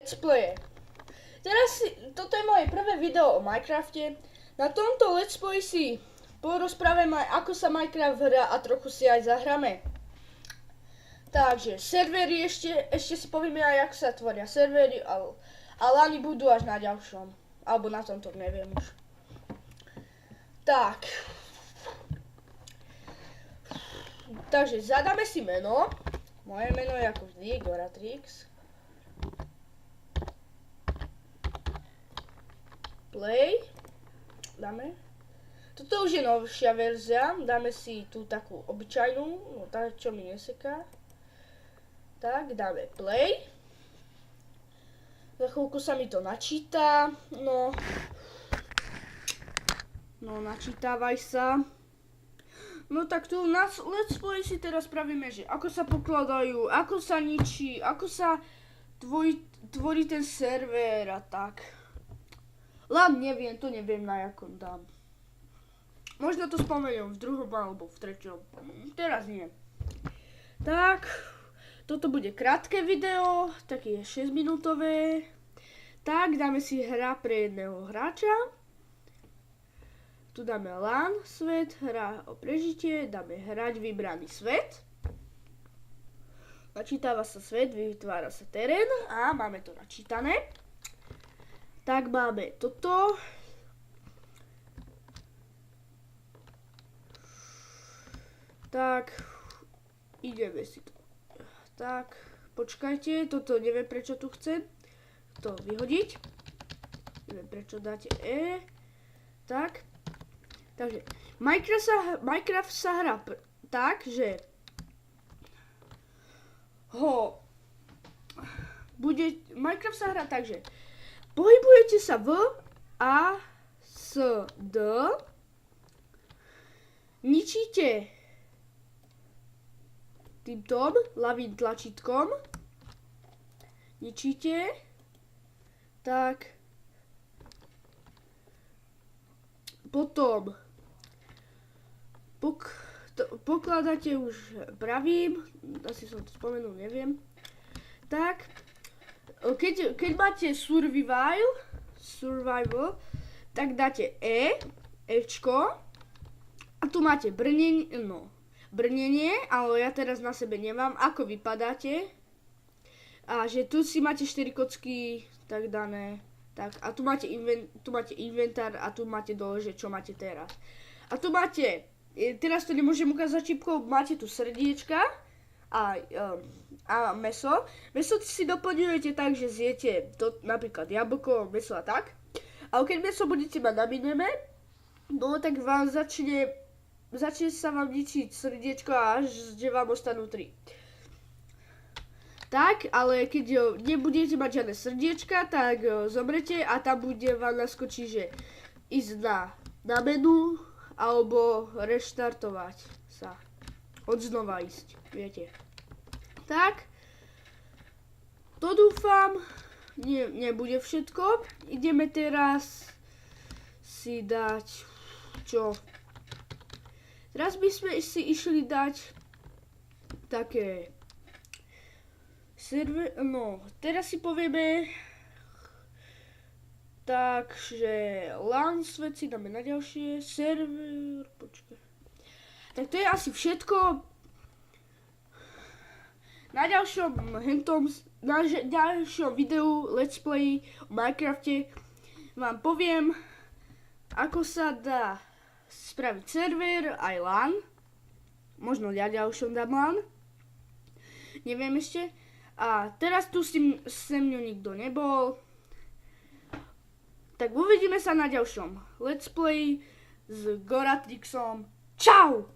let's play. Toto je moje prvé video o Minecrafte. Na tomto let's play si porozprávame aj ako sa Minecraft hrá a trochu si aj zahráme. Takže servery ešte si povieme aj ako sa tvoria servery a lany budú až na ďalšom. Alebo na tomto, neviem už. Tak. Takže zadáme si meno. Moje meno je ako vždy Goratrix. Play. Dáme. Toto už je novšia verzia. Dáme si tú takú obyčajnú. No tá, čo mi neseká. Tak, dáme play. Za chvíľku sa mi to načíta. No, načítavaj sa. No tak tu na let's play si teraz spravíme, že ako sa pokladajú, ako sa ničí, ako sa tvorí ten server a tak. Len neviem, to neviem na jakom dám. Možno to spomeniem v druhom alebo v treťom. Teraz nie. Tak, toto bude krátke video, také 6 minútové. Tak, dáme si hra pre jedného hráča. Tu dáme LAN, svet, hra o prežitie, dáme hrať vybraný svet. Načítava sa svet, vytvára sa terén a máme to načítané. Tak máme toto. Tak, ideme si to. Tak, počkajte, toto neviem prečo tu chcem to vyhodiť. Neviem prečo dáte E. Tak. Takže, Minecraft sa hrá tak, že Minecraft sa hrá tak, že pohybujete sa v A, S, D, ničíte týmto ľavým tlačítkom, ničíte, tak, potom pokladáte už pravým, asi som to spomenul, neviem. Tak, keď máte survival, tak dáte Fčko a tu máte brnenie, ale ja teraz na sebe nemám, ako vypadáte. A že tu si máte 4 kocky, tak dané. Tak, a tu máte inventár a tu máte dole, že čo máte teraz. A tu máte, teraz to nemôžem ukázať čipkou, máte tu srdiečka a meso. Meso si doplňujete tak, že zjete to, napríklad jablko, meso a tak. Ale keď meso budete mať na minime, no tak vám začne sa vám ničiť srdiečko až, že vám ostanú 3. Tak, ale keď nebudete mať žiadne srdiečka, tak zomrete a tam bude vám naskočiť, že ísť na menu alebo reštartovať sa. Odznova ísť, viete. Tak, to dúfam, nebude všetko. Ideme teraz si dať, čo? Teraz by sme si išli dať také server, no, teraz si povieme, takže LAN svet si dáme na ďalšie, server, počkaj. Tak to je asi všetko. Na ďalšom videu Let's Play o Minecrafte vám poviem, ako sa dá spraviť server aj LAN. Možno na ďalšom dám LAN. Neviem ešte. A teraz tu se mňu nikto nebol. Tak uvidíme sa na ďalšom Let's Play s Goratrixom. Čau!